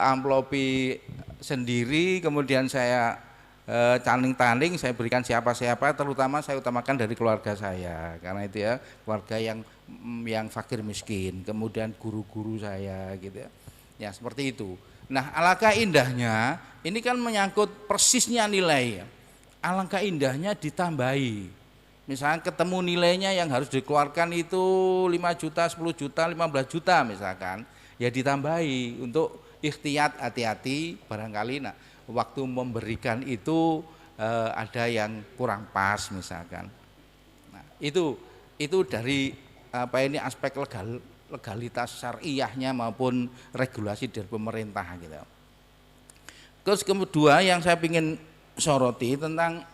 amplopi sendiri, kemudian saya tanding-tanding, saya berikan siapa-siapa, terutama saya utamakan dari keluarga saya, karena itu ya keluarga yang fakir miskin, kemudian guru-guru saya gitu ya, ya seperti itu. Nah, alangkah indahnya, ini kan menyangkut persisnya nilai, alangkah indahnya ditambahi, misalnya ketemu nilainya yang harus dikeluarkan itu 5 juta, 10 juta, 15 juta misalkan, ya ditambahi untuk ikhtiyat, hati-hati barangkali. Nah, waktu memberikan itu ada yang kurang pas misalkan. Nah, itu dari aspek legalitas syariahnya maupun regulasi dari pemerintah gitu. Terus kedua yang saya ingin soroti tentang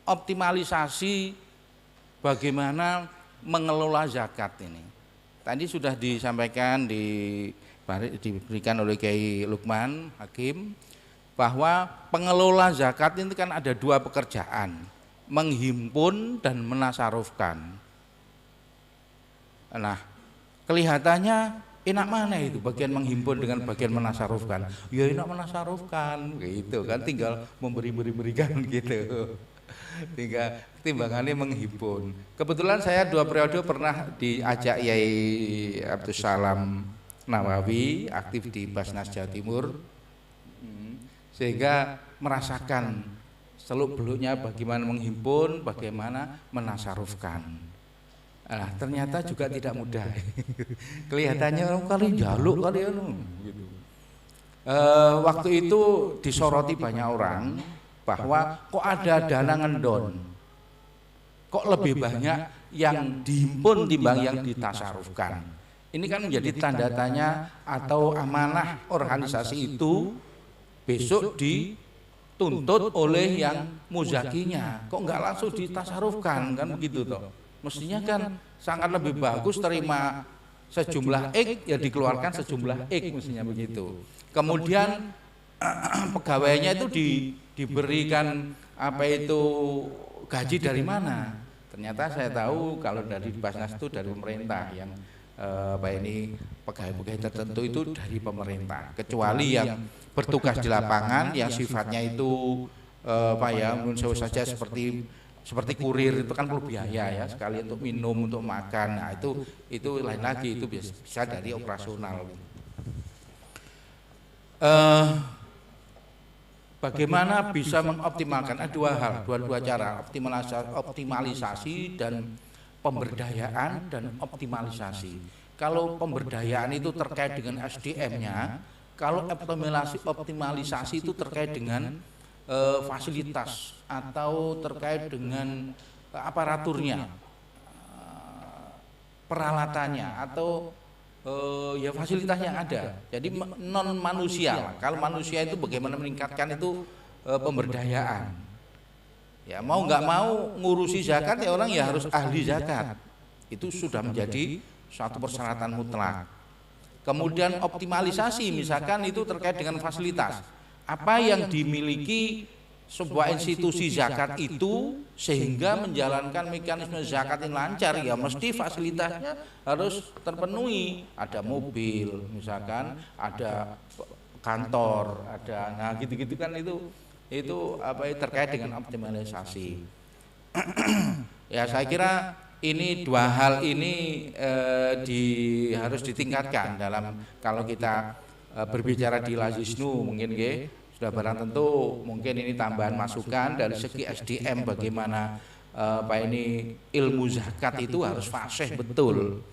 optimalisasi bagaimana mengelola zakat ini. Tadi sudah disampaikan diberikan oleh Kiai Lukman Hakim bahwa pengelola zakat itu kan ada 2 pekerjaan, menghimpun dan menasarufkan. Nah, kelihatannya enak mana itu bagian menghimpun dengan bagian menasarufkan? Ya enak menasarufkan, gitu kan, tinggal memberikan gitu. Tinggal timbangannya menghimpun. Kebetulan saya 2 periode pernah diajak Yai Abdus Salam Nawawi aktif di Basnas Jawa Timur, sehingga merasakan seluk-beluknya bagaimana menghimpun, bagaimana menasarufkan. Nah, ternyata juga tidak mudah. Kelihatannya orang kali jaluk kali gitu. Waktu itu disoroti banyak orang bahwa kok ada dana ngendon, kok lebih banyak yang dihimpun timbang yang ditasarufkan. Ini kan menjadi tanda tanya atau amanah organisasi itu besok dituntut oleh yang muzakinya, kok enggak langsung ditasarufkan, kan begitu toh. Mestinya kan sangat lebih bagus terima sejumlah X ya dikeluarkan sejumlah X, mestinya begitu. Kemudian pegawainya itu diberikan gaji dari mana? Ternyata saya tahu kalau dari Basnas itu dari pemerintah, yang pegawai-pegawai tertentu itu dari pemerintah, kecuali yang bertugas di lapangan yang sifatnya itu menurut saja seperti kurir, itu kan perlu biaya ya, sekali untuk minum, untuk makan. Nah, itu lain lagi, itu bisa dari operasional. Bagaimana bisa mengoptimalkan? Ada 2 hal, dua cara, optimalisasi dan pemberdayaan dan optimalisasi. Kalau pemberdayaan itu terkait dengan SDM-nya, kalau optimalisasi itu terkait dengan fasilitas atau terkait dengan aparaturnya, peralatannya atau ya fasilitas yang ada. Jadi non manusia. Kalau manusia itu bagaimana meningkatkan itu pemberdayaan. Ya mau nggak mau ngurusi zakat ya orang ya harus ahli zakat. Itu sudah menjadi suatu persyaratan mutlak. Kemudian optimalisasi misalkan itu terkait dengan fasilitas. Apa yang dimiliki sebuah institusi zakat itu sehingga menjalankan mekanisme zakat yang lancar, ya mesti fasilitasnya harus terpenuhi. Ada mobil misalkan, ada kantor, ada gitu-gitu kan, itu terkait dengan optimalisasi. Ya saya kira ini 2 hal ini harus ditingkatkan dalam, kalau kita berbicara di Lazisnu mungkin sudah barang tentu mungkin ini tambahan masukan dari segi SDM, bagaimana ilmu zakat itu harus fasih betul.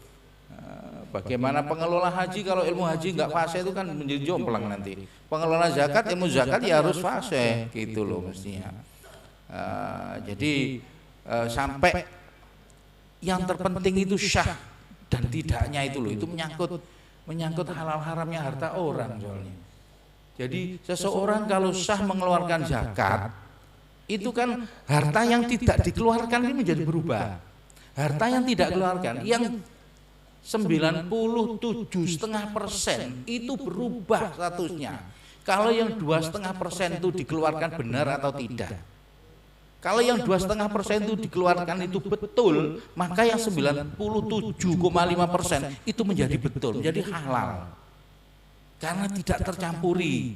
Bagaimana pengelola haji, kalau ilmu haji nggak fasih itu kan menjadi jomplang nanti. Pengelola zakat, ilmu zakat ya harus fasih gitu loh mestinya. Jadi sampai yang terpenting itu syah dan tidaknya itu loh, itu menyangkut halal haramnya harta orang soalnya. Jadi seseorang kalau sah mengeluarkan zakat, itu kan harta yang tidak dikeluarkan ini menjadi berubah. Harta yang tidak dikeluarkan, yang 97,5% itu berubah statusnya. Kalau yang 2,5% itu dikeluarkan benar atau tidak. Kalau yang 2,5% itu dikeluarkan itu betul, maka yang 97,5% itu menjadi betul, menjadi halal. karena tidak tercampuri.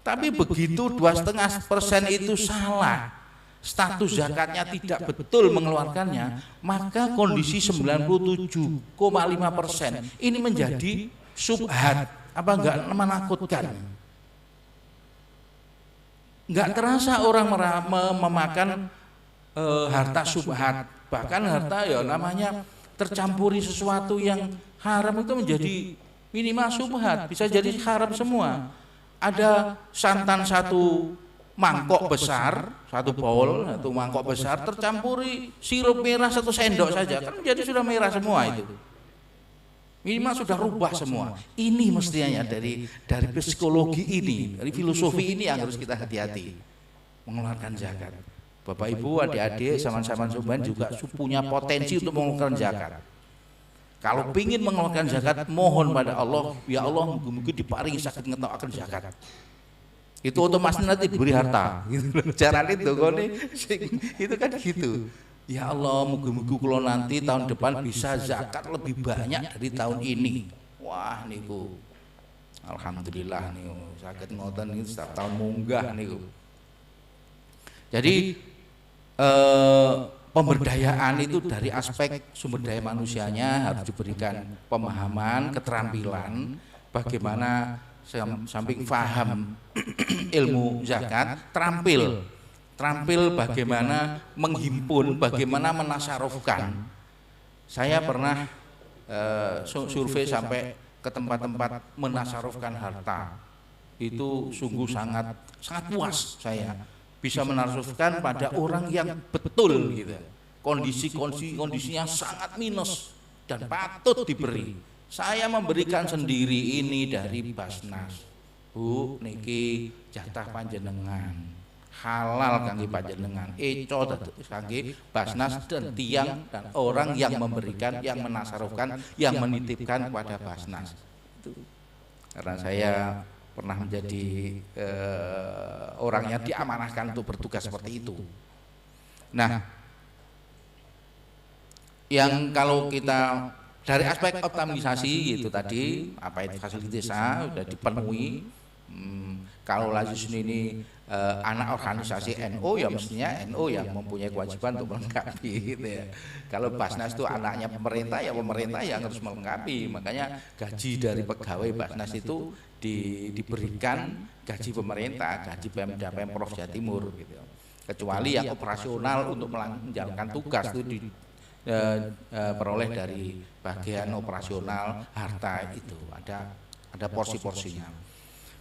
Tapi begitu 2,5% itu salah, status zakatnya tidak betul mengeluarkannya, maka kondisi 97,5% ini menjadi subhat, apa enggak menakutkan. Enggak terasa orang memakan harta subhat, bahkan harta ya namanya tercampuri sesuatu yang haram itu menjadi minimal subhat, bisa jadi haram semua. Ada santan satu mangkok besar, satu bowl, satu mangkok besar tercampuri sirup merah 1 sendok saja, kan menjadi sudah merah semua itu. Minimal sudah rubah semua. Ini mestinya dari psikologi ini, dari filosofi ini yang harus kita hati-hati mengeluarkan zakat. Bapak Ibu, adik-adik, sama-sama sobat juga punya potensi untuk mengeluarkan zakat. Kalau ingin mengeluarkan zakat, mohon pada Allah, ya Allah, mungkin diparingi sakit ngetokaken zakat. Itu otomatis nanti diberi harta. Cara itu itu kan gitu. Ya Allah, mugi-mugi kula nanti tahun depan bisa zakat lebih banyak dari tahun ini. Wah niku, alhamdulillah niku sakit ngoten niku setiap tahun munggah niku. Jadi pemberdayaan itu dari aspek sumber daya manusianya harus diberikan pemahaman, keterampilan, bagaimana samping faham ilmu zakat, terampil bagaimana menghimpun, bagaimana menasarufkan. Saya pernah survei sampai ke tempat-tempat menasarufkan harta. Itu sungguh sangat puas saya. Bisa menasarufkan pada orang yang betul gitu. Kondisinya sangat minus dan patut diberi. Saya memberikan sendiri ini dari Basnas. Bu, niki jatah panjenengan. Halal kangge panjenengan, eco kangge Basnas dan tiang dan orang yang memberikan, yang menasarufkan, yang menitipkan kepada Basnas. Itu. Karena saya pernah menjadi orang yang diamanahkan untuk bertugas seperti itu. Nah, yang kalau kita dari aspek optimalisasi itu tadi, apa itu fasilitas desa sudah dipenuhi. Kalau Lazus ini anak organisasi NU, ya mestinya NU yang mempunyai kewajiban untuk melengkapi gitu ya. Kalau Basnas itu anaknya pemerintah, ya pemerintah yang harus melengkapi. Makanya gaji dari pegawai Basnas itu diberikan gaji pemerintah, gaji Pemda Pemprov Jawa Timur gitu. Kecuali yang operasional untuk menjalankan tugas itu peroleh dari bagian operasional harta itu, ada porsi-porsinya.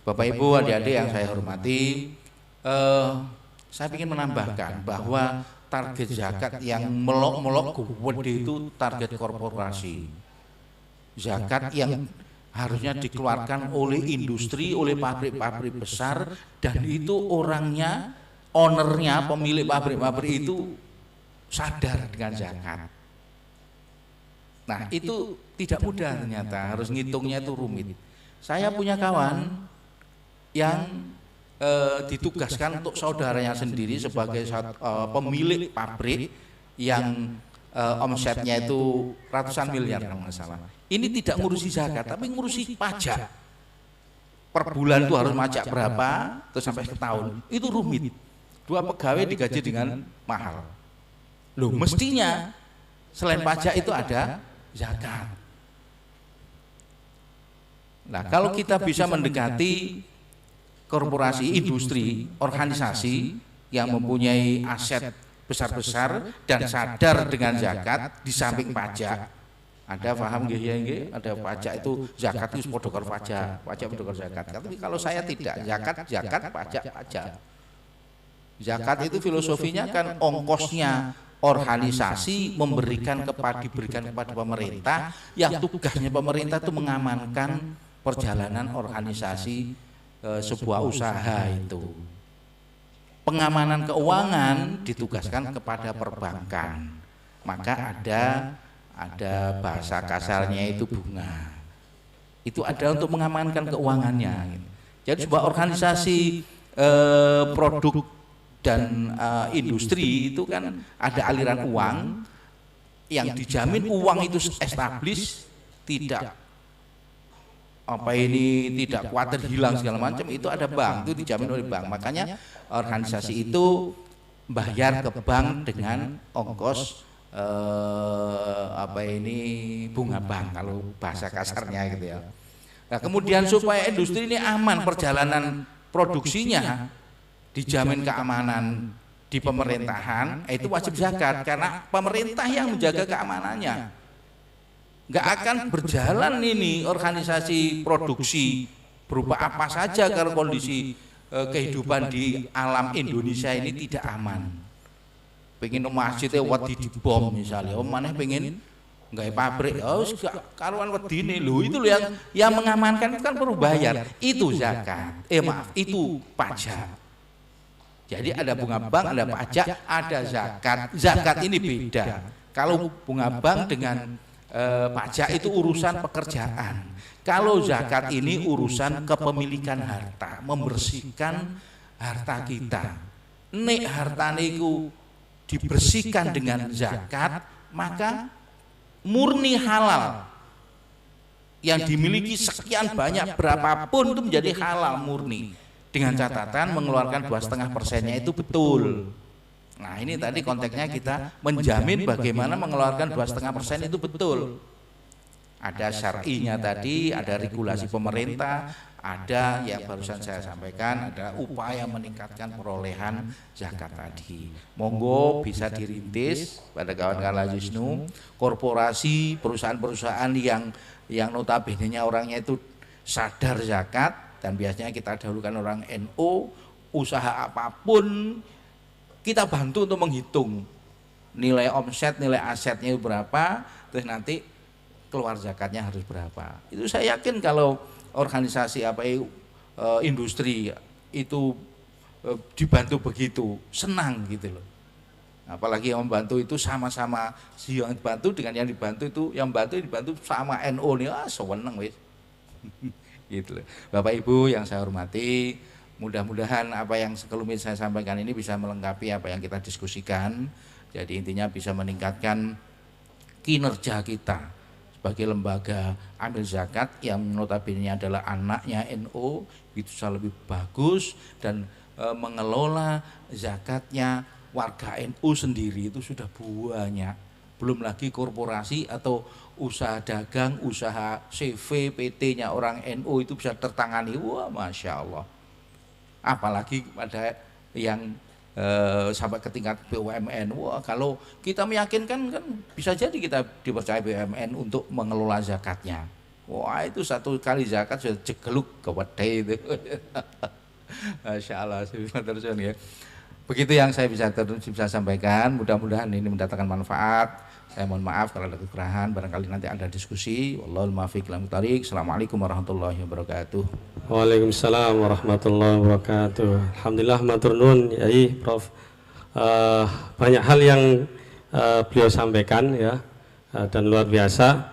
Bapak Ibu, adik-adik yang saya hormati, saya ingin menambahkan bahwa target zakat yang melok-melok gede itu target korporasi. Zakat yang harusnya dikeluarkan oleh industri, oleh pabrik-pabrik besar, dan itu orangnya, ownernya, pemilik pabrik-pabrik itu sadar dengan zakat. Nah, itu tidak mudah ternyata, harus ngitungnya itu rumit. Saya punya kawan yang ditugaskan untuk saudaranya sendiri sebagai pemilik pabrik yang omsetnya itu ratusan miliar kalau nggak salah. Ini tidak ngurusi zakat, tapi ngurusi pajak. Per bulan itu harus pajak berapa, terus sampai setahun. Itu rumit. 2 pegawai digaji dengan mahal. Loh, mestinya selain pajak itu ada zakat. Nah, kalau kita bisa mendekati korporasi, industri, organisasi yang mempunyai aset besar-besar dan sadar dengan zakat di samping pajak. Ada paham nggih ya nggih? Ada pajak itu zakat itu padha karo pajak padha karo zakat. Tapi kalau saya tidak, zakat, pajak. Zakat itu filosofinya kan ongkosnya organisasi diberikan kepada pemerintah, yang tugasnya pemerintah itu mengamankan perjalanan organisasi sebuah usaha itu. Pengamanan keuangan ditugaskan kepada perbankan. Maka ada bahasa kasarnya itu bunga. Itu ada untuk mengamankan keuangannya. Jadi sebuah organisasi produk dan industri itu kan ada aliran uang yang dijamin uang itu establis, tidak apa ini tidak khawatir hilang segala macam, itu ada bank, itu dijamin oleh bank. Makanya organisasi itu bayar ke bank dengan ongkos apa ini bunga bank kalau bahasa kasarnya gitu ya. Nah, kemudian supaya industri ini aman, perjalanan produksinya dijamin keamanan di pemerintahan, itu wajib zakat karena pemerintah yang menjaga keamanannya. Nggak akan berjalan ini organisasi produksi berupa apa saja kalau kondisi kehidupan di alam Indonesia ini tidak aman. Pengen masjidnya wedi dibom misalnya, mana pengen nggak pabrik, karuan wedine lho, itu loh yang mengamankan itu kan perlu bayar, itu zakat, maaf itu pajak. Jadi ada bunga bank, ada pajak, ada zakat. Zakat ini beda. Kalau bunga bank dengan pajak itu urusan pekerjaan. Kalau zakat ini urusan kepemilikan harta, membersihkan harta kita. Nek harta niku dibersihkan dengan zakat, maka murni halal. Yang dimiliki sekian banyak berapapun itu menjadi halal murni. Dengan catatan mengeluarkan 2,5%-nya itu betul. Nah, ini tadi konteksnya kita menjamin bagaimana mengeluarkan 2,5% itu betul. Ada syar'inya tadi, ada regulasi pemerintah, ada yang barusan saya sampaikan, ada upaya meningkatkan perolehan zakat tadi. Monggo bisa dirintis pada kawan-kawan Lazisnu, korporasi, perusahaan-perusahaan yang notabene-nya orangnya itu sadar zakat. Dan biasanya kita dahulukan orang NU, usaha apapun kita bantu untuk menghitung nilai omset, nilai asetnya berapa, terus nanti keluar zakatnya harus berapa. Itu saya yakin kalau organisasi industri itu dibantu begitu, senang gitu loh. Apalagi yang membantu itu sama-sama, si yang dibantu dengan yang dibantu itu, yang dibantu sama NU nih, seneng wis. Gitu loh. Bapak Ibu yang saya hormati, mudah-mudahan apa yang sekelumit saya sampaikan ini bisa melengkapi apa yang kita diskusikan. Jadi intinya bisa meningkatkan kinerja kita sebagai lembaga amil zakat yang notabene adalah anaknya NU, itu bisa lebih bagus, dan mengelola zakatnya warga NU sendiri itu sudah banyak. Belum lagi korporasi atau usaha dagang, usaha CV, PT-nya orang NU itu bisa tertangani. Wah, Masya Allah. Apalagi pada yang sampai ke tingkat BUMN. Wah, kalau kita meyakinkan kan bisa jadi kita dipercaya BUMN untuk mengelola zakatnya. Wah, itu satu kali zakat sudah jegeluk ke wedai itu. Masya Allah, ya. Begitu yang saya bisa sampaikan. Mudah-mudahan ini mendatangkan manfaat. Saya mohon maaf kalau ada kekurangan, barangkali nanti ada diskusi. Wallahul muwaffiq ila thoriq. Assalamualaikum warahmatullahi wabarakatuh. Waalaikumsalam warahmatullahi wabarakatuh. Alhamdulillah matur nuwun Yai Prof. Banyak hal yang beliau sampaikan ya, dan luar biasa.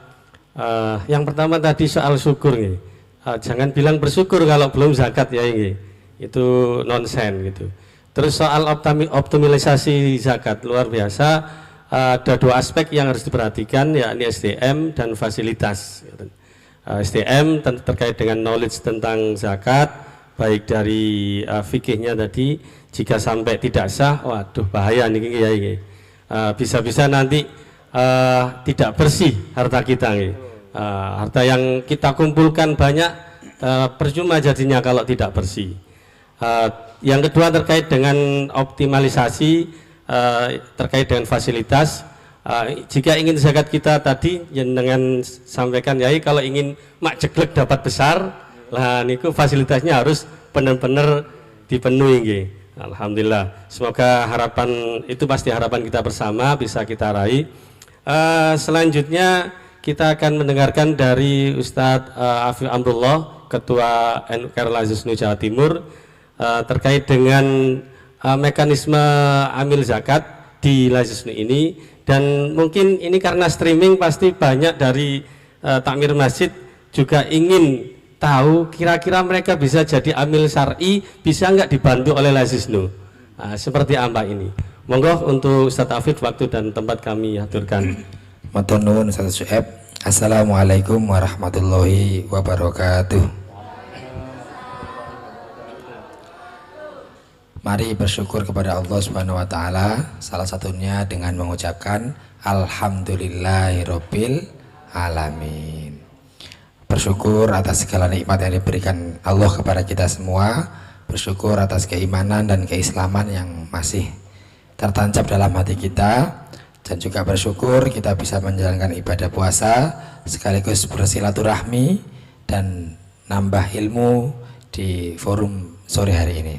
Yang pertama tadi soal syukur nih. Jangan bilang bersyukur kalau belum zakat ya ini. Itu nonsen gitu. Terus soal optimalisasi zakat luar biasa. Ada dua aspek yang harus diperhatikan, yakni SDM dan fasilitas. SDM terkait dengan knowledge tentang zakat, baik dari fikihnya tadi, jika sampai tidak sah, waduh bahaya nih ya ini. Bisa-bisa nanti tidak bersih harta kita nih. Harta yang kita kumpulkan banyak, percuma jadinya kalau tidak bersih. Yang kedua terkait dengan optimalisasi, terkait dengan fasilitas. Jika ingin zakat kita tadi yang dengan sampaikan Yai, kalau ingin mak jeglek dapat besar, lah niku fasilitasnya harus benar-benar dipenuhi nggih. Alhamdulillah. Semoga harapan itu pasti harapan kita bersama bisa kita raih. Selanjutnya kita akan mendengarkan dari Ustadz Afif Amrullah, Ketua NKR Lazisnu Jawa Timur, terkait dengan mekanisme amil zakat di Lazisnu ini. Dan mungkin ini karena streaming pasti banyak dari takmir masjid juga ingin tahu kira-kira mereka bisa jadi amil syar'i, bisa nggak dibantu oleh Lazisnu. Seperti apa ini? Monggo untuk Ustadz Afif, waktu dan tempat kami aturkan. Matur nuwun Ustadz Syuaib. Assalamualaikum warahmatullahi wabarakatuh. Mari bersyukur kepada Allah Subhanahu wa taala, salah satunya dengan mengucapkan alhamdulillahirabbil alamin. Bersyukur atas segala nikmat yang diberikan Allah kepada kita semua, bersyukur atas keimanan dan keislaman yang masih tertancap dalam hati kita, dan juga bersyukur kita bisa menjalankan ibadah puasa sekaligus bersilaturahmi dan nambah ilmu di forum sore hari ini.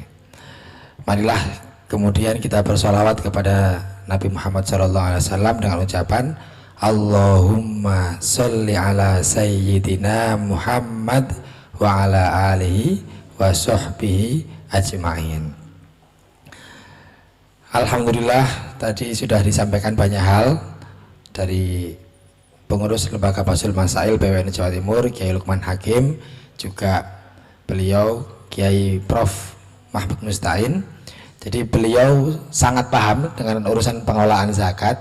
Marilah kemudian kita bersolawat kepada Nabi Muhammad SAW dengan ucapan Allahumma sholli ala sayyidina Muhammad wa ala alihi wa sahbihi ajma'in. Alhamdulillah, tadi sudah disampaikan banyak hal dari pengurus Lembaga Basul Masail BWN Jawa Timur, Kiai Lukman Hakim, juga beliau Kiai Prof Mahmud Mustain. Jadi beliau sangat paham dengan urusan pengelolaan zakat,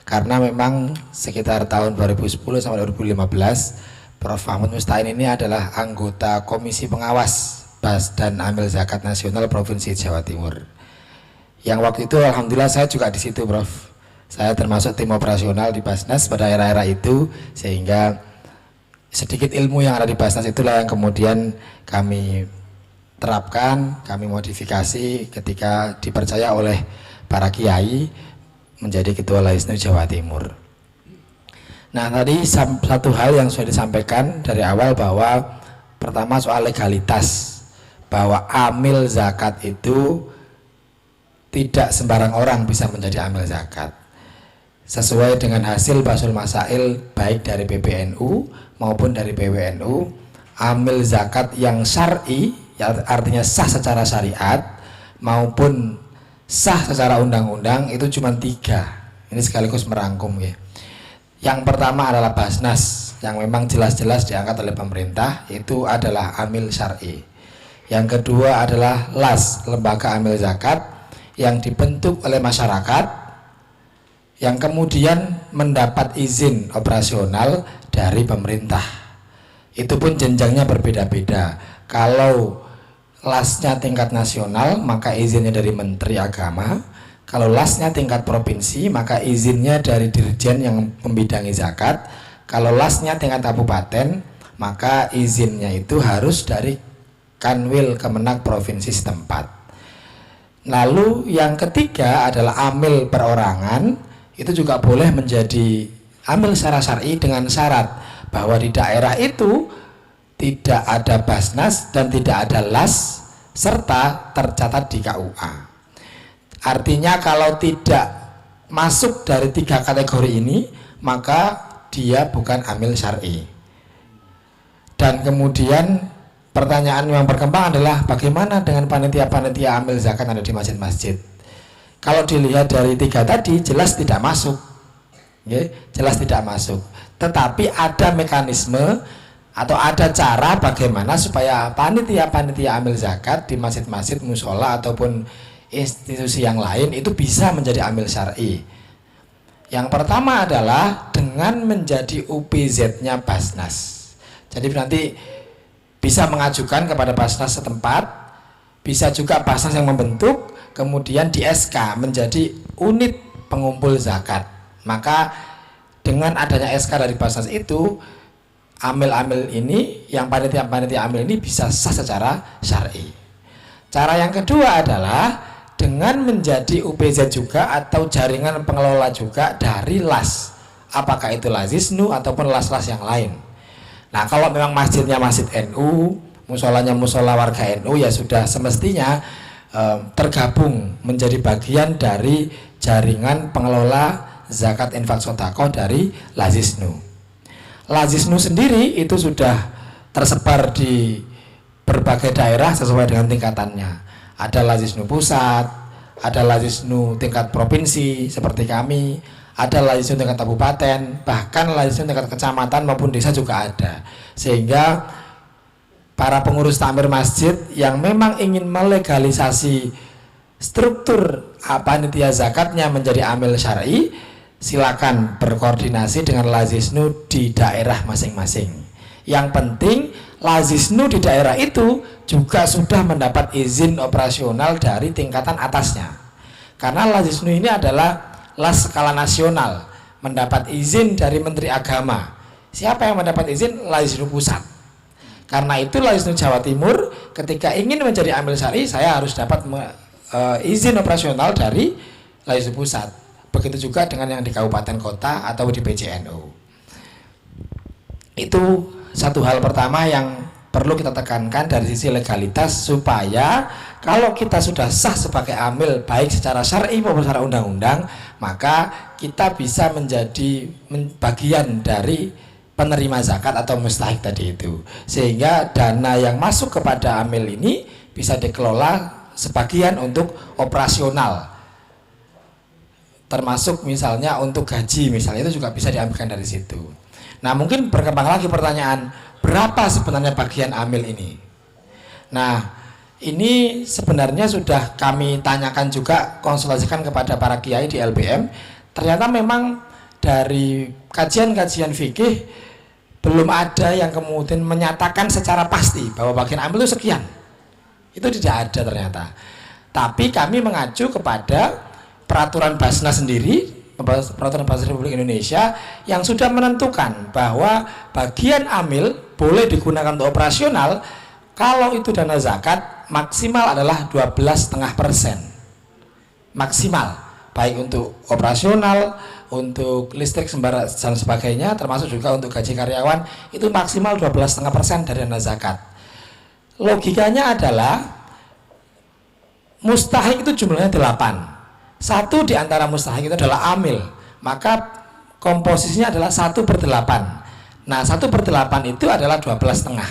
karena memang sekitar tahun 2010 sampai 2015 Prof Mahmud Mustain ini adalah anggota Komisi Pengawas Bas dan Amil Zakat Nasional Provinsi Jawa Timur. Yang waktu itu alhamdulillah saya juga di situ, Prof. Saya termasuk tim operasional di Basnas pada era-era itu, sehingga sedikit ilmu yang ada di Basnas itulah yang kemudian kami terapkan, kami modifikasi ketika dipercaya oleh para kiai menjadi ketua Laisnu Jawa Timur. Nah, tadi satu hal yang sudah disampaikan dari awal, bahwa pertama soal legalitas, bahwa amil zakat itu tidak sembarang orang bisa menjadi amil zakat. Sesuai dengan hasil Basul Masail baik dari PBNU maupun dari PWNU, amil zakat yang syar'i, ya artinya sah secara syariat maupun sah secara undang-undang, itu cuma 3. Ini sekaligus merangkum ya. Yang pertama adalah Basnas, yang memang jelas-jelas diangkat oleh pemerintah, itu adalah amil syar'i. Yang kedua adalah LAS, Lembaga Amil Zakat, yang dibentuk oleh masyarakat, yang kemudian mendapat izin operasional dari pemerintah. Itu pun jenjangnya berbeda-beda. Kalau LAS-nya tingkat nasional, maka izinnya dari Menteri Agama. Kalau LAS-nya tingkat provinsi, maka izinnya dari Dirjen yang membidangi zakat. Kalau LAS-nya tingkat kabupaten, maka izinnya itu harus dari Kanwil Kemenag provinsi setempat. Lalu yang ketiga adalah amil perorangan, itu juga boleh menjadi amil secara syar'i dengan syarat bahwa di daerah itu tidak ada Basnas dan tidak ada LAS serta tercatat di KUA. Artinya kalau tidak masuk dari 3 kategori ini, maka dia bukan amil syar'i. Dan kemudian pertanyaan yang berkembang adalah bagaimana dengan panitia-panitia amil zakat yang ada di masjid-masjid. Kalau dilihat dari 3 tadi, jelas tidak masuk, jelas tidak masuk. Tetapi ada mekanisme atau ada cara bagaimana supaya panitia-panitia amil zakat di masjid-masjid, musola ataupun institusi yang lain itu bisa menjadi amil syar'i. Yang pertama adalah dengan menjadi UPZ-nya Basnas. Jadi nanti bisa mengajukan kepada Basnas setempat, bisa juga Basnas yang membentuk, kemudian di SK menjadi unit pengumpul zakat. Maka dengan adanya SK dari Basnas itu, amil-amil ini, yang panitia-panitia amil ini bisa sah secara syar'i. Cara yang kedua adalah dengan menjadi UPZ juga atau jaringan pengelola juga dari LAS, apakah itu Lazisnu ataupun LAS-LAS yang lain. Nah, kalau memang masjidnya masjid NU, musolanya musola warga NU, ya sudah semestinya tergabung menjadi bagian dari jaringan pengelola zakat infak sedekah dari Lazisnu. Lazisnu sendiri itu sudah tersebar di berbagai daerah sesuai dengan tingkatannya. Ada Lazisnu pusat, ada Lazisnu tingkat provinsi seperti kami, ada Lazisnu tingkat kabupaten, bahkan Lazisnu tingkat kecamatan maupun desa juga ada. Sehingga para pengurus takmir masjid yang memang ingin melegalisasi struktur panitia zakatnya menjadi amil syar'i, silakan berkoordinasi dengan Lazisnu di daerah masing-masing. Yang penting Lazisnu di daerah itu juga sudah mendapat izin operasional dari tingkatan atasnya. Karena Lazisnu ini adalah las skala nasional, mendapat izin dari Menteri Agama. Siapa yang mendapat izin? Lazisnu Pusat. Karena itu Lazisnu Jawa Timur ketika ingin menjadi amil syar'i, saya harus dapat izin operasional dari Lazisnu Pusat. Begitu juga dengan yang di kabupaten kota atau di PCNU. Itu satu hal pertama yang perlu kita tekankan dari sisi legalitas, supaya kalau kita sudah sah sebagai amil baik secara syar'i maupun secara undang-undang, maka kita bisa menjadi bagian dari penerima zakat atau mustahik tadi itu, sehingga dana yang masuk kepada amil ini bisa dikelola sebagian untuk operasional, termasuk misalnya untuk gaji misalnya, itu juga bisa diambilkan dari situ. Nah, mungkin berkembang lagi pertanyaan, berapa sebenarnya bagian amil ini? Nah, ini sebenarnya sudah kami tanyakan juga, konsultasikan kepada para kiai di LBM. Ternyata memang dari kajian-kajian fikih belum ada yang kemudian menyatakan secara pasti bahwa bagian amil itu sekian. Itu tidak ada ternyata. Tapi kami mengacu kepada peraturan Basnas sendiri, peraturan Basnas Republik Indonesia, yang sudah menentukan bahwa bagian amil boleh digunakan untuk operasional kalau itu dana zakat maksimal adalah 12,5%. Maksimal, baik untuk operasional, untuk listrik dan sebagainya, termasuk juga untuk gaji karyawan, itu maksimal 12,5% dari dana zakat. Logikanya adalah mustahik itu jumlahnya 8. Satu di antara mustahik itu adalah amil, maka komposisinya adalah 1/8. Nah, 1/8 itu adalah 12,5.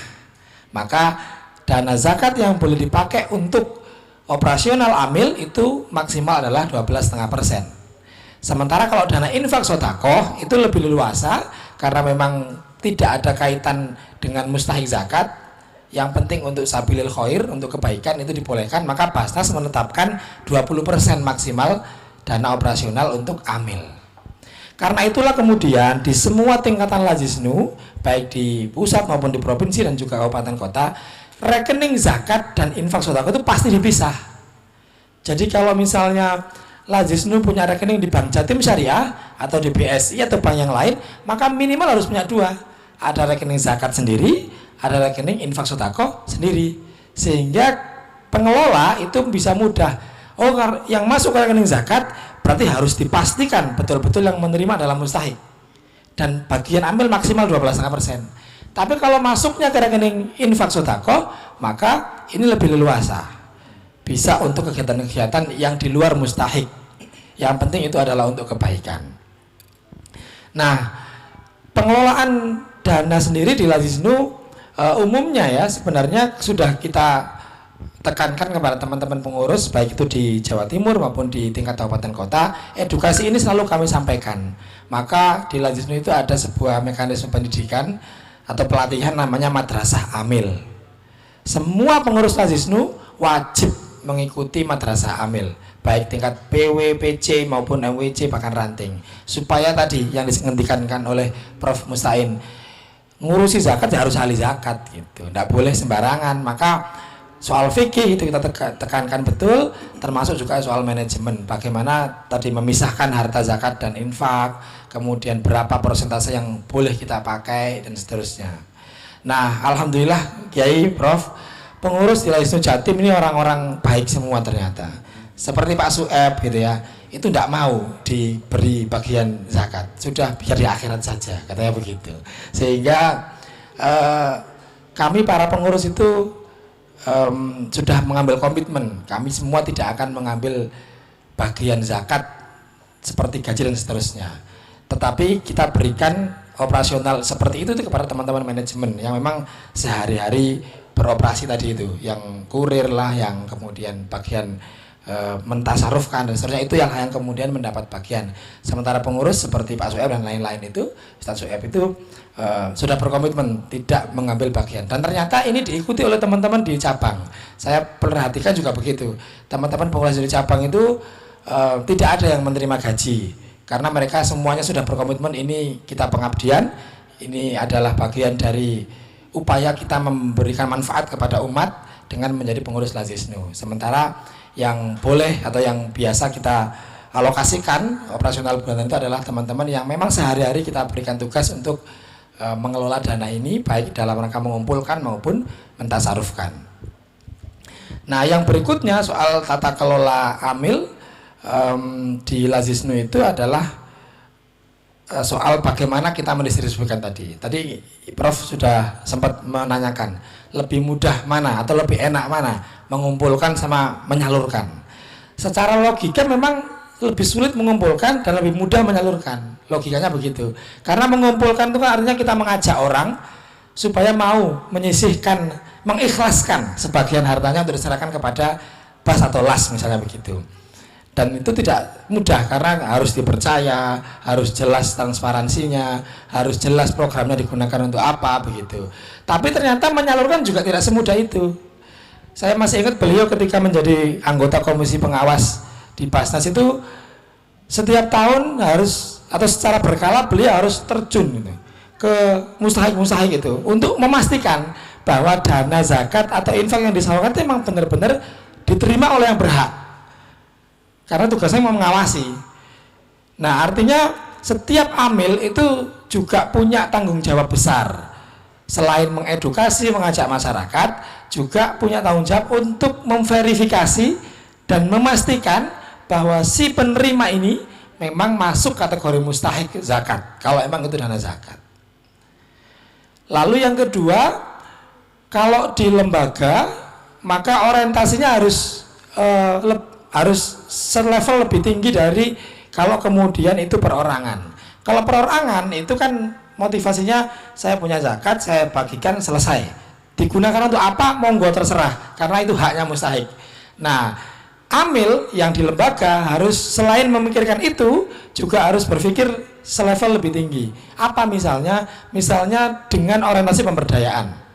Maka dana zakat yang boleh dipakai untuk operasional amil itu maksimal adalah 12,5%. Sementara kalau dana infak sodakoh itu lebih leluasa, karena memang tidak ada kaitan dengan mustahik zakat. Yang penting untuk sabilil khair, untuk kebaikan itu dibolehkan, maka Basnas menetapkan 20% maksimal dana operasional untuk amil. Karena itulah kemudian di semua tingkatan Lazisnu, baik di pusat maupun di provinsi dan juga kabupaten kota, rekening zakat dan infak sedekah itu pasti dipisah. Jadi kalau misalnya Lazisnu punya rekening di Bank Jatim Syariah atau di BSI atau bank yang lain, maka minimal harus punya dua. Ada rekening zakat sendiri, ada rekening infak sedekah sendiri, sehingga pengelola itu bisa mudah. Oh, yang masuk ke rekening zakat berarti harus dipastikan betul-betul yang menerima adalah mustahik, dan bagian ambil maksimal 12,5%. Tapi kalau masuknya ke rekening infak sedekah, maka ini lebih leluasa, bisa untuk kegiatan-kegiatan yang di luar mustahik. Yang penting itu adalah untuk kebaikan. Nah, pengelolaan dana sendiri di Lazisnu umumnya ya sebenarnya sudah kita tekankan kepada teman-teman pengurus, baik itu di Jawa Timur maupun di tingkat kabupaten kota. Edukasi ini selalu kami sampaikan. Maka di Lazisnu itu ada sebuah mekanisme pendidikan atau pelatihan namanya madrasah amil. Semua pengurus Lazisnu wajib mengikuti madrasah amil, baik tingkat PW, PC maupun MWC bahkan ranting, supaya tadi yang disengendikan oleh Prof. Mustain, ngurusi zakat ya harus ahli zakat gitu, tidak boleh sembarangan. Maka soal fikih itu kita tekankan betul, termasuk juga soal manajemen, bagaimana tadi memisahkan harta zakat dan infak, kemudian berapa persentase yang boleh kita pakai dan seterusnya. Nah, alhamdulillah Kiai, Prof, pengurus di Lazisnu Jatim ini orang-orang baik semua ternyata. Seperti Pak Sueb gitu ya, itu tidak mau diberi bagian zakat, sudah biar di akhirat saja, katanya begitu. Sehingga kami para pengurus itu sudah mengambil komitmen, kami semua tidak akan mengambil bagian zakat seperti gaji dan seterusnya, tetapi kita berikan operasional seperti itu kepada teman-teman manajemen yang memang sehari-hari beroperasi tadi itu, yang kurir lah, yang kemudian bagian mentasarufkan dan seterusnya, itu yang kemudian mendapat bagian. Sementara pengurus seperti Pak Sueb dan lain-lain itu, Ustaz Sueb itu sudah berkomitmen tidak mengambil bagian, dan ternyata ini diikuti oleh teman-teman di cabang. Saya perhatikan juga begitu, teman-teman pengurus di cabang itu tidak ada yang menerima gaji, karena mereka semuanya sudah berkomitmen ini kita pengabdian, ini adalah bagian dari upaya kita memberikan manfaat kepada umat dengan menjadi pengurus Lazisnu. Sementara yang boleh atau yang biasa kita alokasikan operasional bulanan itu adalah teman-teman yang memang sehari-hari kita berikan tugas untuk mengelola dana ini, baik dalam rangka mengumpulkan maupun mentasarufkan. Nah, yang berikutnya soal tata kelola amil di Lazisnu itu adalah soal bagaimana kita mendistribusikan tadi. Tadi Prof sudah sempat menanyakan lebih mudah mana atau lebih enak mana mengumpulkan sama menyalurkan. Secara logika memang lebih sulit mengumpulkan dan lebih mudah menyalurkan. Logikanya begitu. Karena mengumpulkan itu kan artinya kita mengajak orang supaya mau menyisihkan, mengikhlaskan sebagian hartanya untuk diserahkan kepada bas atau las misalnya begitu. Dan itu tidak mudah karena harus dipercaya, harus jelas transparansinya, harus jelas programnya digunakan untuk apa begitu. Tapi ternyata menyalurkan juga tidak semudah itu. Saya masih ingat beliau ketika menjadi anggota komisi pengawas di Basnas itu setiap tahun harus atau secara berkala beliau harus terjun gitu, ke mustahik itu untuk memastikan bahwa dana zakat atau infak yang disalurkan itu memang benar-benar diterima oleh yang berhak. Karena tugasnya mau mengawasi. Nah, artinya setiap amil itu juga punya tanggung jawab besar. Selain mengedukasi, mengajak masyarakat, juga punya tanggung jawab untuk memverifikasi dan memastikan bahwa si penerima ini memang masuk kategori mustahik zakat, kalau emang itu dana zakat. Lalu yang kedua, kalau di lembaga maka orientasinya harus selevel lebih tinggi dari kalau kemudian itu perorangan. Kalau perorangan itu kan motivasinya saya punya zakat, saya bagikan, selesai. Digunakan untuk apa? Monggo terserah, karena itu haknya mustahik. Nah, amil yang di lembaga harus selain memikirkan itu juga harus berpikir selevel lebih tinggi. Apa misalnya? Misalnya dengan orientasi pemberdayaan.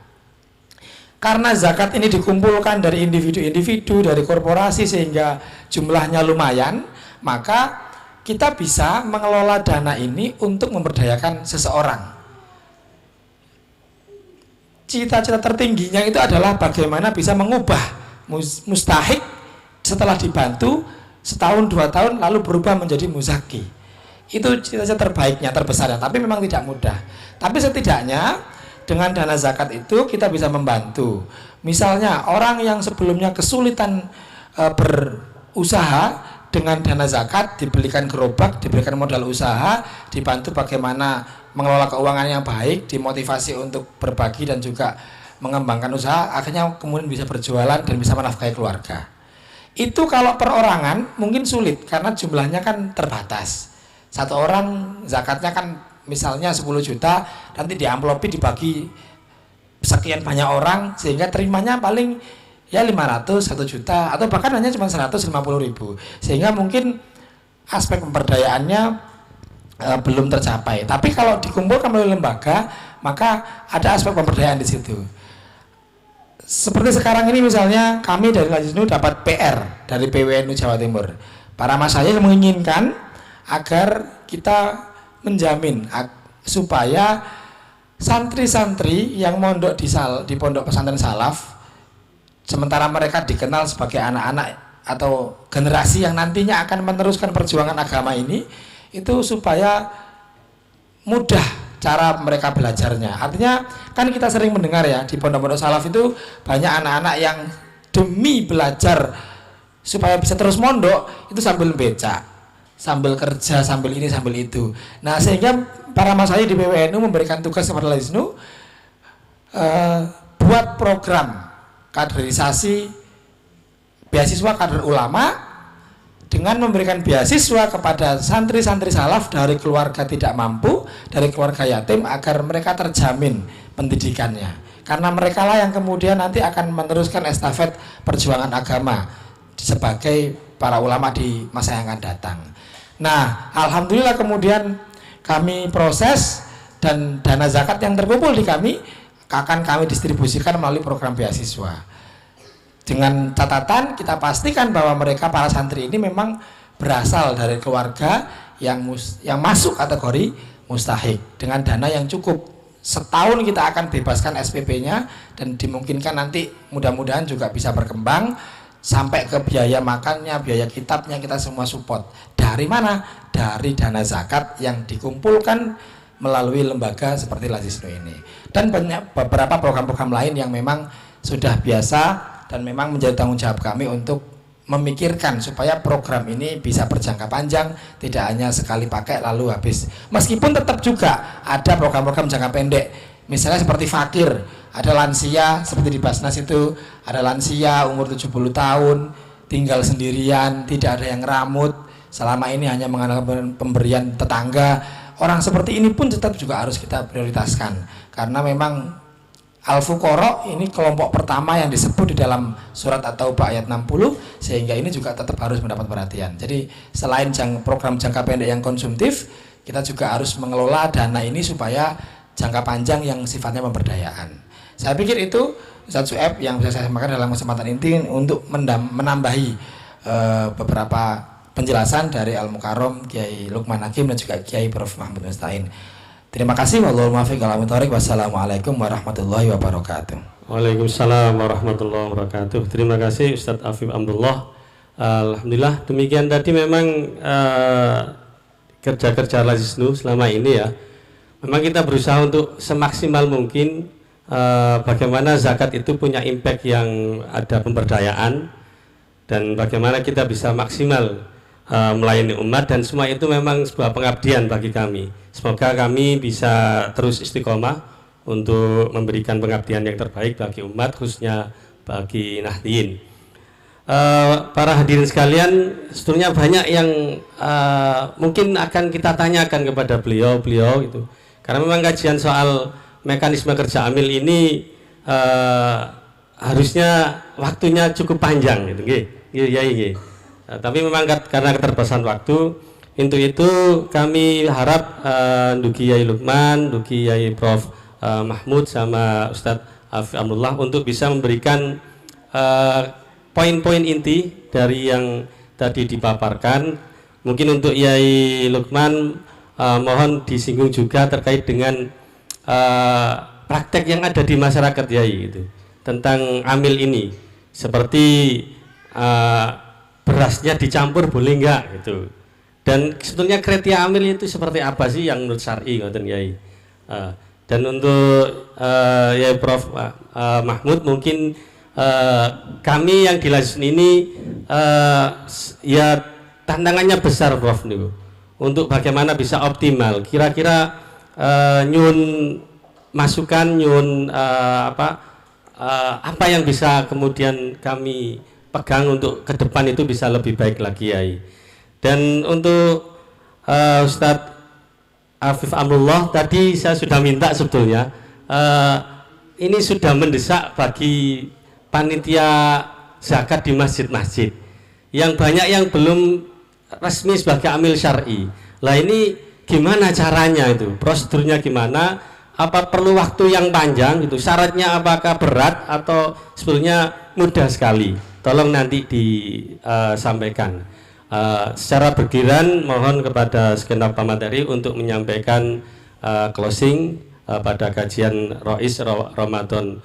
Karena zakat ini dikumpulkan dari individu-individu, dari korporasi sehingga jumlahnya lumayan, maka kita bisa mengelola dana ini untuk memberdayakan seseorang. Cita-cita tertingginya itu adalah bagaimana bisa mengubah mustahik setelah dibantu setahun 2 tahun lalu berubah menjadi muzaki. Itu cita-cita terbaiknya, terbesarnya, tapi memang tidak mudah. Tapi setidaknya dengan dana zakat itu kita bisa membantu. Misalnya orang yang sebelumnya kesulitan berusaha, dengan dana zakat dibelikan gerobak, diberikan modal usaha, dibantu bagaimana mengelola keuangan yang baik, dimotivasi untuk berbagi dan juga mengembangkan usaha, akhirnya kemudian bisa berjualan dan bisa menafkahi keluarga. Itu kalau perorangan mungkin sulit karena jumlahnya kan terbatas. Satu orang zakatnya kan misalnya 10 juta, nanti diamplopi dibagi sekian banyak orang sehingga terimanya paling ya 500, 1 juta atau bahkan hanya cuma 150.000, sehingga mungkin aspek pemberdayaannya belum tercapai. Tapi kalau dikumpulkan melalui lembaga, maka ada aspek pemberdayaan di situ. Seperti sekarang ini misalnya kami dari Lazisnu dapat PR dari PWNU Jawa Timur. Para masyaikh menginginkan agar kita menjamin supaya santri-santri yang mondok di pondok pesantren salaf, sementara mereka dikenal sebagai anak-anak atau generasi yang nantinya akan meneruskan perjuangan agama ini, itu supaya mudah cara mereka belajarnya. Artinya kan kita sering mendengar ya di pondok-pondok salaf itu banyak anak-anak yang demi belajar supaya bisa terus mondok itu sambil becak, sambil kerja, sambil ini, sambil itu. Nah, sehingga para masyayikh di PWNU memberikan tugas kepada Lazisnu buat program kaderisasi beasiswa kader ulama dengan memberikan beasiswa kepada santri-santri salaf dari keluarga tidak mampu, dari keluarga yatim, agar mereka terjamin pendidikannya. Karena mereka lah yang kemudian nanti akan meneruskan estafet perjuangan agama sebagai para ulama di masa yang akan datang. Nah, alhamdulillah kemudian kami proses dan dana zakat yang terkumpul di kami akan kami distribusikan melalui program beasiswa. Dengan catatan kita pastikan bahwa mereka para santri ini memang berasal dari keluarga yang masuk kategori mustahik dengan dana yang cukup. Setahun kita akan bebaskan SPP-nya dan dimungkinkan nanti mudah-mudahan juga bisa berkembang sampai ke biaya makannya, biaya kitabnya kita semua support. Dari mana? Dari dana zakat yang dikumpulkan melalui lembaga seperti Lazisnu ini. Dan banyak beberapa program-program lain yang memang sudah biasa dan memang menjadi tanggung jawab kami untuk memikirkan supaya program ini bisa berjangka panjang, tidak hanya sekali pakai lalu habis. Meskipun tetap juga ada program-program jangka pendek, misalnya seperti fakir, ada lansia seperti di Basnas itu, ada lansia umur 70 tahun, tinggal sendirian, tidak ada yang ngeramut, selama ini hanya mengandalkan pemberian tetangga. Orang seperti ini pun tetap juga harus kita prioritaskan, karena memang Al-Fuqara ini kelompok pertama yang disebut di dalam surat At-Taubah ayat 60, sehingga ini juga tetap harus mendapat perhatian. Jadi selain program jangka pendek yang konsumtif, kita juga harus mengelola dana ini supaya jangka panjang yang sifatnya pemberdayaan. Saya pikir itu Ustaz Su'aib yang bisa saya sampaikan dalam kesempatan ini untuk menambahi beberapa penjelasan dari Al-Mukarram Kiai Lukman Hakim dan juga Kiai Prof. Mahmud Mustain. Terima kasih. Wassalamualaikum warahmatullahi wabarakatuh. Waalaikumsalam warahmatullahi wabarakatuh. Terima kasih Ustadz Afif Abdullah. Alhamdulillah demikian tadi memang kerja-kerja Lazisnu selama ini ya. Memang kita berusaha untuk semaksimal mungkin bagaimana zakat itu punya impact yang ada pemberdayaan dan bagaimana kita bisa maksimal melayani umat, dan semua itu memang sebuah pengabdian bagi kami. Semoga kami bisa terus istiqomah untuk memberikan pengabdian yang terbaik bagi umat, khususnya bagi Nahdliyin. Para hadirin sekalian, sebetulnya banyak yang mungkin akan kita tanyakan kepada beliau itu, karena memang kajian soal mekanisme kerja amil ini harusnya waktunya cukup panjang gitu, tapi memang karena keterbatasan waktu, untuk itu kami harap Duki Yai Lukman, Duki Yai Prof. Mahmud sama Ustadz Afif Abdullah untuk bisa memberikan poin-poin inti dari yang tadi dipaparkan. Mungkin untuk Yai Lukman mohon disinggung juga terkait dengan praktek yang ada di masyarakat Yai itu tentang amil ini, seperti berasnya dicampur boleh enggak gitu, dan sebetulnya kriteria amil itu seperti apa sih yang menurut syar'i ngoten Yai. Dan untuk Yai Prof. Mahmud, mungkin kami yang di Lazisnu ini ya tantangannya besar Prof niku, untuk bagaimana bisa optimal. Kira-kira nyun masukan, nyun apa yang bisa kemudian kami pegang untuk ke depan itu bisa lebih baik lagi Yai. Dan untuk Ustadz Afif Abdullah, tadi saya sudah minta sebetulnya ini sudah mendesak bagi panitia zakat di masjid-masjid yang banyak yang belum resmi sebagai amil syar'i. Lah ini gimana caranya itu? Prosedurnya gimana? Apa perlu waktu yang panjang gitu? Syaratnya apakah berat atau sebetulnya mudah sekali? Tolong nanti disampaikan. Secara bergiliran mohon kepada segenap pemateri untuk menyampaikan closing pada kajian Rois Ramadan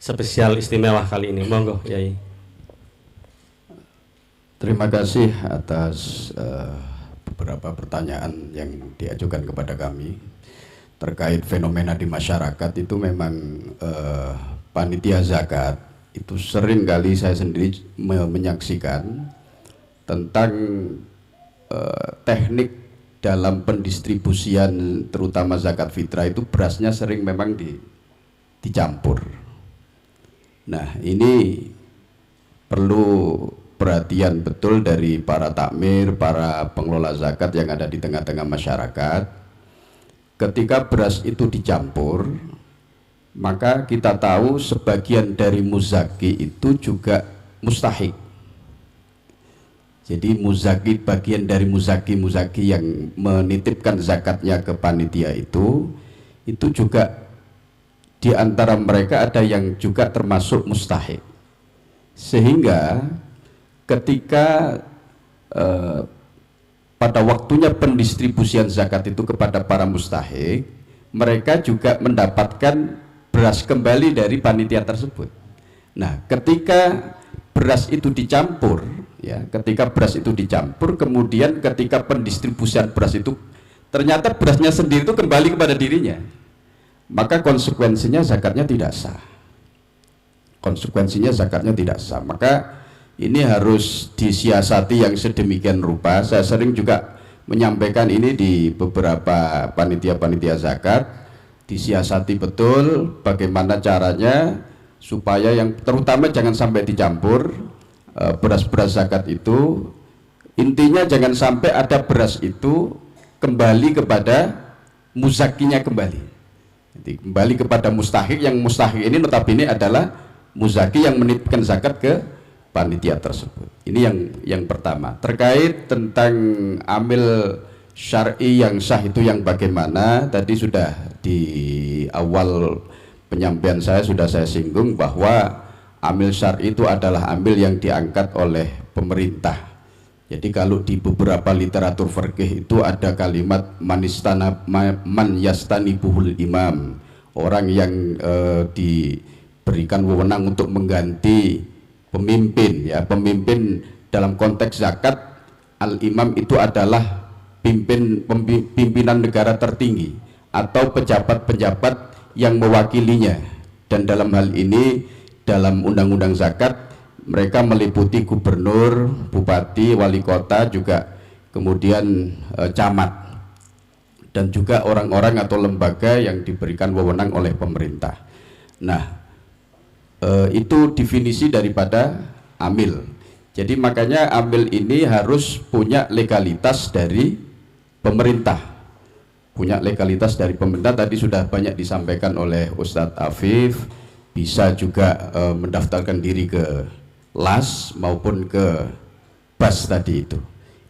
spesial istimewa kali ini. Monggo Yai. Terima kasih atas beberapa pertanyaan yang diajukan kepada kami terkait fenomena di masyarakat. Itu memang panitia zakat itu sering kali saya sendiri menyaksikan tentang teknik dalam pendistribusian terutama zakat fitrah itu berasnya sering memang dicampur. Nah ini perlu perhatian betul dari para takmir, para pengelola zakat yang ada di tengah-tengah masyarakat. Ketika beras itu dicampur, maka kita tahu sebagian dari muzaki itu juga mustahik. Jadi muzaki, bagian dari muzaki yang menitipkan zakatnya ke panitia itu juga di antara mereka ada yang juga termasuk mustahik. Sehingga ketika pada waktunya pendistribusian zakat itu kepada para mustahik, mereka juga mendapatkan beras kembali dari panitia tersebut. Nah, ketika beras itu dicampur, ya, ketika beras itu dicampur, kemudian ketika pendistribusian beras itu ternyata berasnya sendiri itu kembali kepada dirinya, maka konsekuensinya zakatnya tidak sah. Konsekuensinya zakatnya tidak sah. Maka ini harus disiasati yang sedemikian rupa. Saya sering juga menyampaikan ini di beberapa panitia-panitia zakat, disiasati betul bagaimana caranya supaya yang terutama jangan sampai dicampur beras-beras zakat itu. Intinya jangan sampai ada beras itu kembali kepada muzakinya kembali. Jadi, kembali kepada mustahik, yang mustahik ini notabene adalah muzaki yang menitipkan zakat ke panitia tersebut. Ini yang pertama. Terkait tentang amil syar'i yang sah itu yang bagaimana, tadi sudah di awal penyampaian saya sudah saya singgung bahwa amil syar'i itu adalah amil yang diangkat oleh pemerintah. Jadi kalau di beberapa literatur fikih itu ada kalimat man yastanibuhul imam, orang yang diberikan wewenang untuk mengganti pemimpin, ya, pemimpin dalam konteks zakat, al-imam itu adalah pimpinan negara tertinggi atau pejabat-pejabat yang mewakilinya, dan dalam hal ini dalam undang-undang zakat mereka meliputi gubernur, bupati, wali kota, juga kemudian camat, dan juga orang-orang atau lembaga yang diberikan wewenang oleh pemerintah. Nah, itu definisi daripada amil. Jadi makanya amil ini harus punya legalitas dari pemerintah. Punya legalitas dari pemerintah, tadi sudah banyak disampaikan oleh Ustadz Afif. Bisa juga mendaftarkan diri ke LAS maupun ke BAS tadi itu,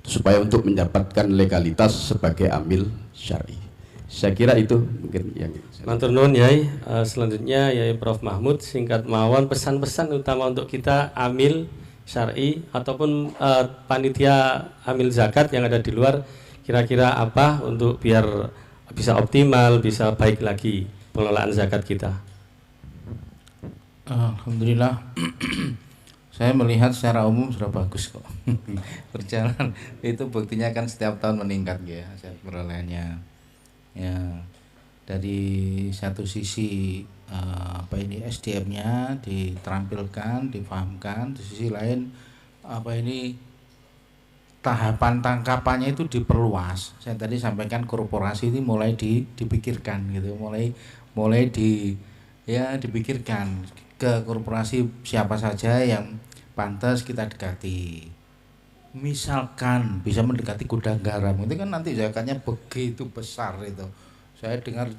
supaya untuk mendapatkan legalitas sebagai amil syar'i. Saya kira itu mungkin yang Matur nuwun Yai. Selanjutnya Yai Prof Mahmud, singkat mawon pesan-pesan utama untuk kita amil syar'i ataupun panitia amil zakat yang ada di luar, kira-kira apa untuk biar bisa optimal, bisa baik lagi pengelolaan zakat kita. Alhamdulillah. Saya melihat secara umum sudah bagus kok. Berjalan itu buktinya kan setiap tahun meningkat ya perolehannya. Ya, dari satu sisi SDM-nya ditampilkan, dipahamkan, di sisi lain tahapan tangkapannya itu diperluas. Saya tadi sampaikan korporasi ini mulai dipikirkan gitu, mulai dipikirkan ke korporasi siapa saja yang pantas kita dekati. Misalkan bisa mendekati gudang garam, itu kan nanti zakatnya begitu besar itu. Saya dengar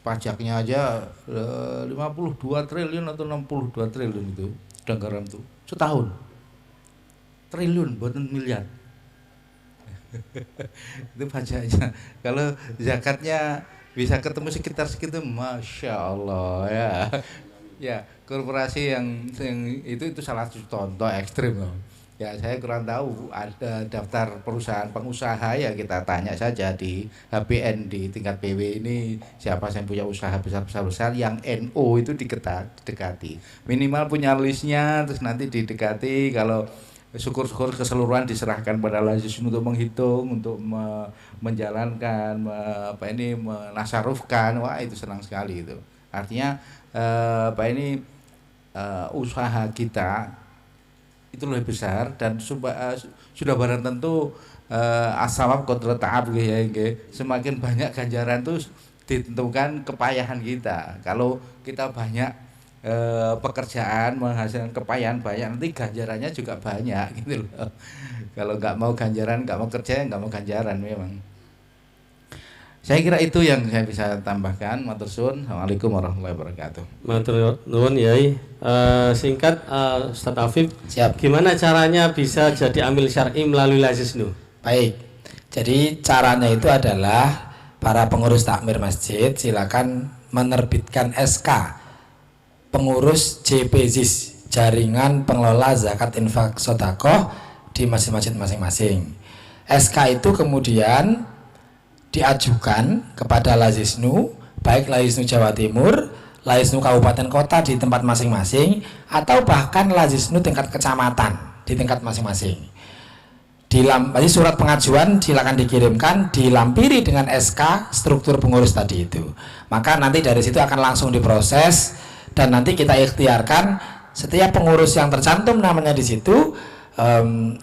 pajaknya aja 52 triliun atau 62 triliun itu gudang garam itu setahun. Triliun bukan miliar. Itu pajaknya. Kalau zakatnya bisa ketemu sekitar segitu, masya Allah ya. Ya, korporasi yang itu salah satu contoh ekstrim loh. Ya, saya kurang tahu ada daftar perusahaan pengusaha, ya kita tanya saja di HBN di tingkat PW ini siapa yang punya usaha besar yang NO itu didekati. Minimal punya listnya, terus nanti didekati. Kalau syukur-syukur keseluruhan diserahkan pada Lazis untuk menghitung, untuk menjalankan, menasarufkan. Wah, itu senang sekali itu. Artinya usaha kita itu lebih besar dan sudah barang tentu asawab kodrat ta'ab ya, semakin banyak ganjaran itu ditentukan kepayahan kita. Kalau kita banyak pekerjaan menghasilkan kepayahan banyak, nanti ganjarannya juga banyak gitu loh. Kalau nggak mau ganjaran, nggak mau kerja, nggak mau ganjaran memang. Saya kira itu yang saya bisa tambahkan. Matur suwun. Assalamualaikum warahmatullahi wabarakatuh. Matur nuwun Yai. Singkat Ustadz Afif, Siap. Gimana caranya bisa jadi amil syar'i melalui Lazisnu? Baik. Jadi caranya itu adalah para pengurus takmir masjid silakan menerbitkan SK pengurus JPZIS, Jaringan Pengelola Zakat Infak Sodakoh, di masjid-masjid masing-masing. SK itu kemudian diajukan kepada Lazisnu, baik Lazisnu Jawa Timur, Lazisnu kabupaten kota di tempat masing-masing, atau bahkan Lazisnu tingkat kecamatan di tingkat masing-masing. Jadi surat pengajuan silakan dikirimkan, dilampiri dengan SK struktur pengurus tadi itu. Maka nanti dari situ akan langsung diproses dan nanti kita ikhtiarkan setiap pengurus yang tercantum namanya di situ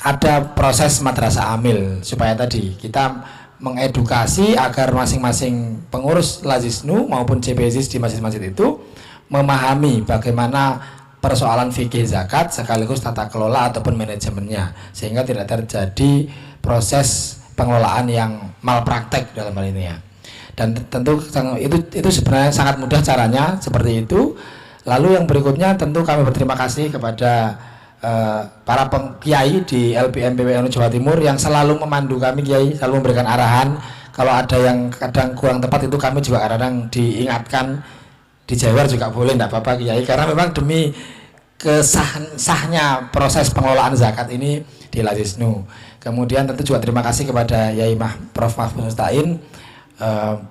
ada proses madrasah amil supaya tadi kita mengedukasi agar masing-masing pengurus Lazisnu maupun CBZIS di masjid-masjid itu memahami bagaimana persoalan fikih zakat sekaligus tata kelola ataupun manajemennya, sehingga tidak terjadi proses pengelolaan yang malpraktek dalam hal ini ya. Dan tentu itu sebenarnya sangat mudah caranya seperti itu. Lalu yang berikutnya tentu kami berterima kasih kepada para kiai di LPM PWNU Jawa Timur yang selalu memandu kami, kiai selalu memberikan arahan. Kalau ada yang kadang kurang tepat itu kami juga kadang diingatkan, dijawar juga boleh, tidak apa-apa kiai, karena memang demi sahnya proses pengelolaan zakat ini di Lazisnu. Kemudian tentu juga terima kasih kepada Yai Prof. Mahfuz Mustain.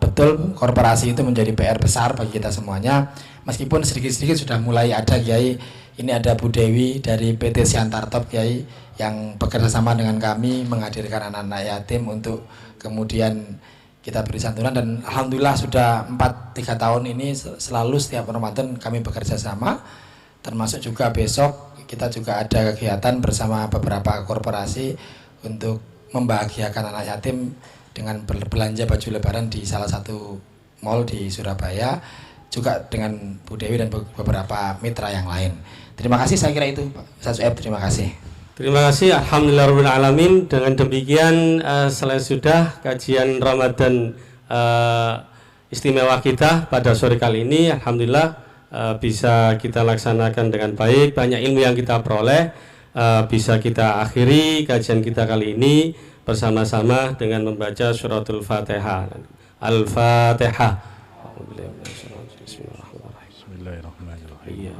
Betul korporasi itu menjadi PR besar bagi kita semuanya, meskipun sedikit-sedikit sudah mulai ada kiai. Ini ada Bu Dewi dari PT Siantartop kiai yang bekerja sama dengan kami menghadirkan anak-anak yatim untuk kemudian kita beri santunan, dan alhamdulillah sudah 3 tahun ini selalu setiap Ramadan kami bekerja sama, termasuk juga besok kita juga ada kegiatan bersama beberapa korporasi untuk membahagiakan anak yatim dengan berbelanja baju lebaran di salah satu mall di Surabaya, juga dengan Bu Dewi dan beberapa mitra yang lain. Terima kasih, saya kira itu Pak Ustaz Su'aib, terima kasih. Terima kasih, alhamdulillahirrahmanirrahim. Dengan demikian selesai sudah kajian Ramadan istimewa kita pada sore kali ini. Alhamdulillah bisa kita laksanakan dengan baik, banyak ilmu yang kita peroleh. Bisa kita akhiri kajian kita kali ini bersama-sama dengan membaca suratul Fatihah. Al-Fatihah. Bismillahirrahmanirrahim.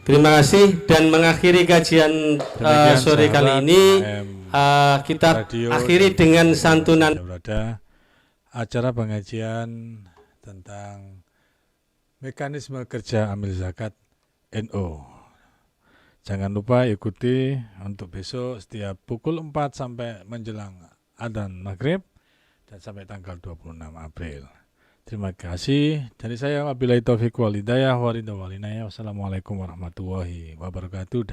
Terima kasih, dan mengakhiri kajian sore kali ini kita akhiri dengan santunan. Acara pengajian tentang mekanisme kerja amil zakat NU. Jangan lupa ikuti untuk besok setiap pukul 4 sampai menjelang adzan maghrib dan sampai tanggal 26 April. Terima kasih dari saya. Wabillahi taufiq wal hidayah wa ridha wal inayah. Wassalamualaikum warahmatullahi wabarakatuh.